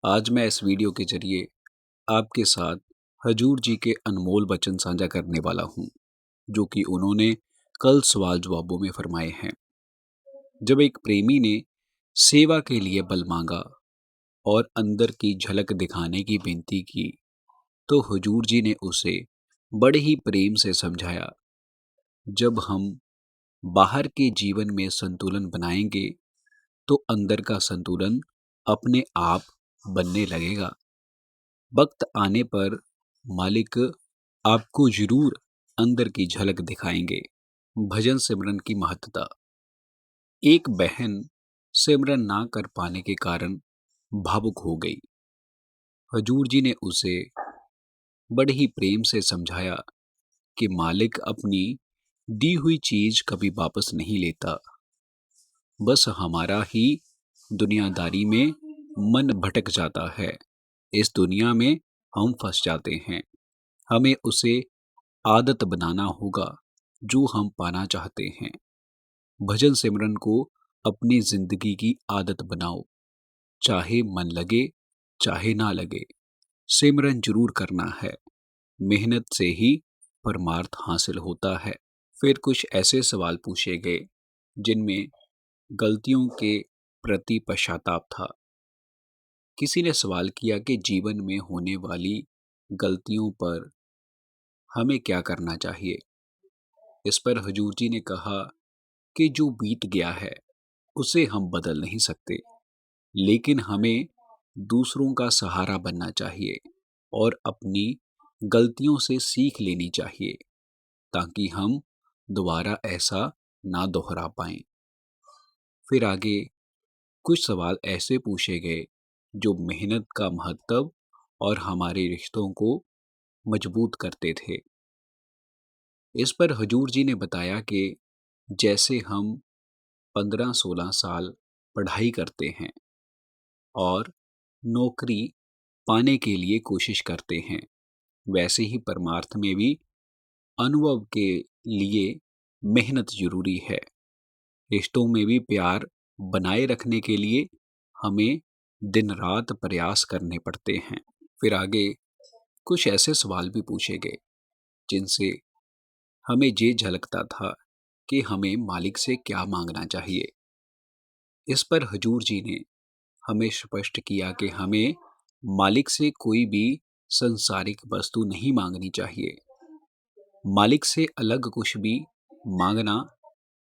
आज मैं इस वीडियो के ज़रिए आपके साथ हजूर जी के अनमोल वचन साझा करने वाला हूँ, जो कि उन्होंने कल सवाल जवाबों में फरमाए हैं। जब एक प्रेमी ने सेवा के लिए बल मांगा और अंदर की झलक दिखाने की विनती की, तो हुजूर जी ने उसे बड़े ही प्रेम से समझाया, जब हम बाहर के जीवन में संतुलन बनाएंगे, तो अंदर का संतुलन अपने आप बनने लगेगा। वक्त आने पर मालिक आपको जरूर अंदर की झलक दिखाएंगे। भजन सिमरन की महत्ता। एक बहन सिमरन ना कर पाने के कारण भावुक हो गई। हजूर जी ने उसे बड़े ही प्रेम से समझाया कि मालिक अपनी दी हुई चीज कभी वापस नहीं लेता। बस हमारा ही दुनियादारी में मन भटक जाता है। इस दुनिया में हम फंस जाते हैं। हमें उसे आदत बनाना होगा जो हम पाना चाहते हैं। भजन सिमरन को अपनी जिंदगी की आदत बनाओ। चाहे मन लगे, चाहे ना लगे, सिमरन जरूर करना है। मेहनत से ही परमार्थ हासिल होता है। फिर कुछ ऐसे सवाल पूछे गए जिनमें गलतियों के प्रति पश्चाताप था। किसी ने सवाल किया कि जीवन में होने वाली गलतियों पर हमें क्या करना चाहिए। इस पर हजूर जी ने कहा कि जो बीत गया है उसे हम बदल नहीं सकते, लेकिन हमें दूसरों का सहारा बनना चाहिए और अपनी गलतियों से सीख लेनी चाहिए, ताकि हम दोबारा ऐसा ना दोहरा पाएं। फिर आगे कुछ सवाल ऐसे पूछे गए जो मेहनत का महत्व और हमारे रिश्तों को मजबूत करते थे। इस पर हजूर जी ने बताया कि जैसे हम 15-16 साल पढ़ाई करते हैं और नौकरी पाने के लिए कोशिश करते हैं, वैसे ही परमार्थ में भी अनुभव के लिए मेहनत जरूरी है। रिश्तों में भी प्यार बनाए रखने के लिए हमें दिन रात प्रयास करने पड़ते हैं। फिर आगे कुछ ऐसे सवाल भी पूछे गए जिनसे हमें ये झलकता था कि हमें मालिक से क्या मांगना चाहिए। इस पर हजूर जी ने हमें स्पष्ट किया कि हमें मालिक से कोई भी संसारिक वस्तु नहीं मांगनी चाहिए। मालिक से अलग कुछ भी मांगना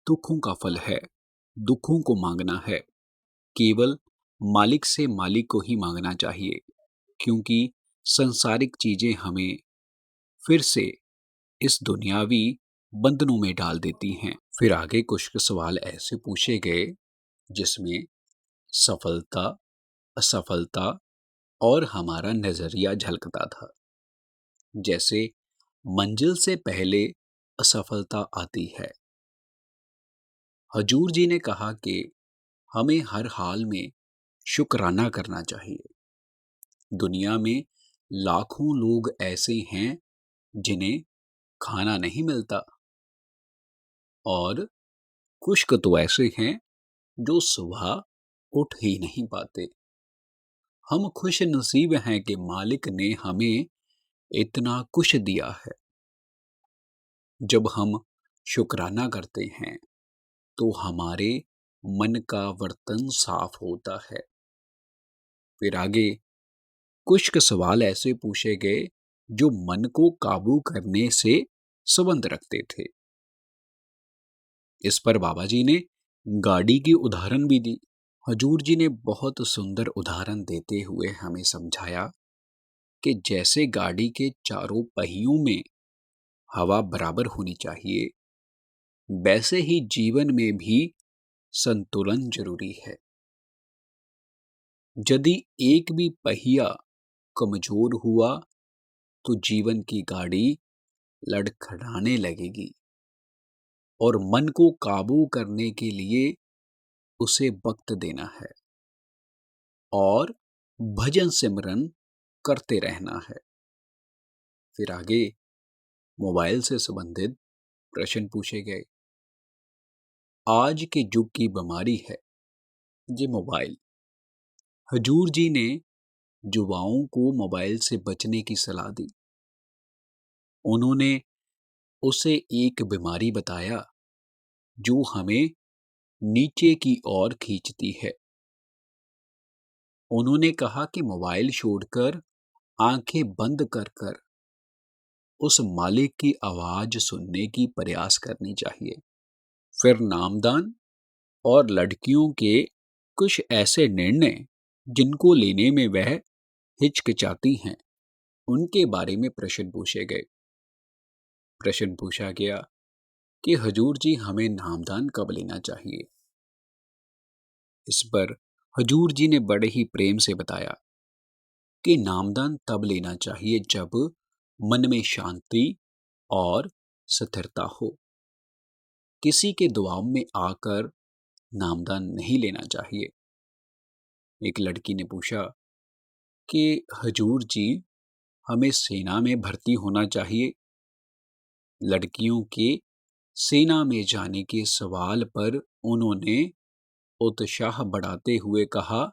दुखों का फल है। दुखों को मांगना है। केवल मालिक से मालिक को ही मांगना चाहिए, क्योंकि संसारिक चीजें हमें फिर से इस दुनियावी बंधनों में डाल देती हैं। फिर आगे कुछ सवाल ऐसे पूछे गए जिसमें सफलता, असफलता और हमारा नजरिया झलकता था। जैसे मंजिल से पहले असफलता आती है। हजूर जी ने कहा कि हमें हर हाल में शुक्राना करना चाहिए। दुनिया में लाखों लोग ऐसे हैं जिन्हें खाना नहीं मिलता, और कुछ तो ऐसे हैं जो सुबह उठ ही नहीं पाते। हम खुश नसीब हैं कि मालिक ने हमें इतना कुछ दिया है। जब हम शुक्राना करते हैं तो हमारे मन का वर्तन साफ होता है। फिर आगे कुछ सवाल ऐसे पूछे गए जो मन को काबू करने से संबंध रखते थे। इस पर बाबा जी ने गाड़ी की उदाहरण भी दी। हजूर जी ने बहुत सुंदर उदाहरण देते हुए हमें समझाया कि जैसे गाड़ी के चारों पहियों में हवा बराबर होनी चाहिए, वैसे ही जीवन में भी संतुलन जरूरी है। यदि एक भी पहिया कमजोर हुआ तो जीवन की गाड़ी लड़खड़ाने लगेगी, और मन को काबू करने के लिए उसे वक्त देना है और भजन सिमरन करते रहना है। फिर आगे मोबाइल से संबंधित प्रश्न पूछे गए। आज के युग की बीमारी है ये मोबाइल। हजूर जी ने युवाओं को मोबाइल से बचने की सलाह दी। उन्होंने उसे एक बीमारी बताया जो हमें नीचे की ओर खींचती है। उन्होंने कहा कि मोबाइल छोड़कर आंखें बंद कर कर उस मालिक की आवाज सुनने की प्रयास करनी चाहिए। फिर नामदान और लड़कियों के कुछ ऐसे निर्णय जिनको लेने में वह हिचकिचाती हैं, उनके बारे में प्रश्न पूछे गए। प्रश्न पूछा गया कि हजूर जी, हमें नामदान कब लेना चाहिए। इस पर हजूर जी ने बड़े ही प्रेम से बताया कि नामदान तब लेना चाहिए जब मन में शांति और स्थिरता हो। किसी के दबाव में आकर नामदान नहीं लेना चाहिए। एक लड़की ने पूछा कि हजूर जी, हमें सेना में भर्ती होना चाहिए। लड़कियों के सेना में जाने के सवाल पर उन्होंने उत्साह बढ़ाते हुए कहा,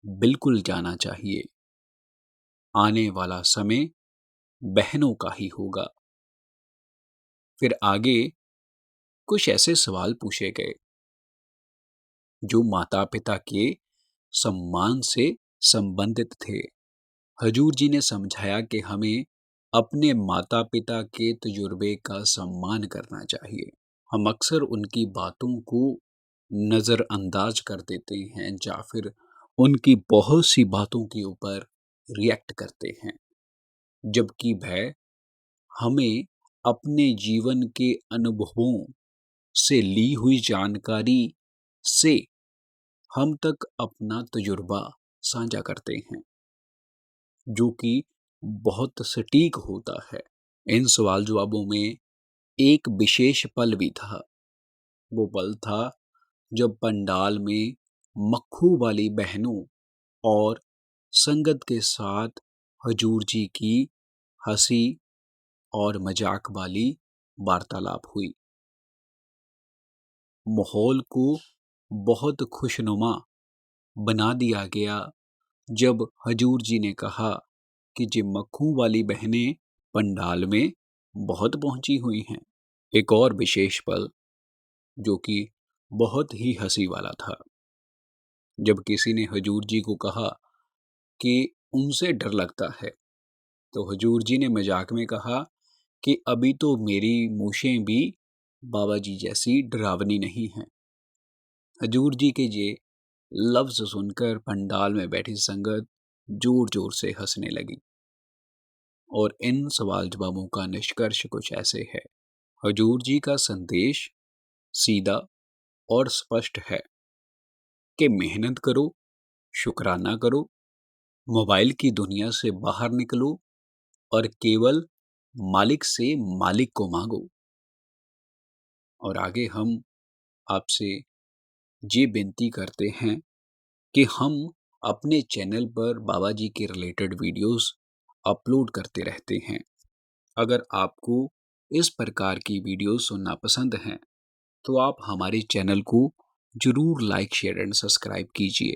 बिल्कुल जाना चाहिए। आने वाला समय बहनों का ही होगा। फिर आगे कुछ ऐसे सवाल पूछे गए जो माता पिता के सम्मान से संबंधित थे। हजूर जी ने समझाया कि हमें अपने माता पिता के तजुर्बे का सम्मान करना चाहिए। हम अक्सर उनकी बातों को नज़रअंदाज कर देते हैं या फिर उनकी बहुत सी बातों के ऊपर रिएक्ट करते हैं, जबकि वह हमें अपने जीवन के अनुभवों से ली हुई जानकारी से हम तक अपना तजुर्बा साझा करते हैं, जो कि बहुत सटीक होता है। इन सवाल जवाबों में एक विशेष पल भी था। वो पल था जब पंडाल में मक्खू वाली बहनों और संगत के साथ हजूर जी की हंसी और मजाक वाली वार्तालाप हुई। माहौल को बहुत खुशनुमा बना दिया गया जब हजूर जी ने कहा कि जे मक्खू वाली बहनें पंडाल में बहुत पहुंची हुई हैं। एक और विशेष पल जो कि बहुत ही हंसी वाला था, जब किसी ने हजूर जी को कहा कि उनसे डर लगता है, तो हजूर जी ने मजाक में कहा कि अभी तो मेरी मूछें भी बाबा जी जैसी डरावनी नहीं हैं। हजूर जी के ये लफ्ज सुनकर पंडाल में बैठी संगत जोर जोर से हंसने लगी। और इन सवाल जवाबों का निष्कर्ष कुछ ऐसे है। हजूर जी का संदेश सीधा और स्पष्ट है कि मेहनत करो, शुक्राना करो, मोबाइल की दुनिया से बाहर निकलो और केवल मालिक से मालिक को मांगो। और आगे हम आपसे ये विनती करते हैं कि हम अपने चैनल पर बाबा जी के रिलेटेड वीडियोस अपलोड करते रहते हैं। अगर आपको इस प्रकार की वीडियो सुनना पसंद हैं, तो आप हमारे चैनल को जरूर लाइक, शेयर एंड सब्सक्राइब कीजिए।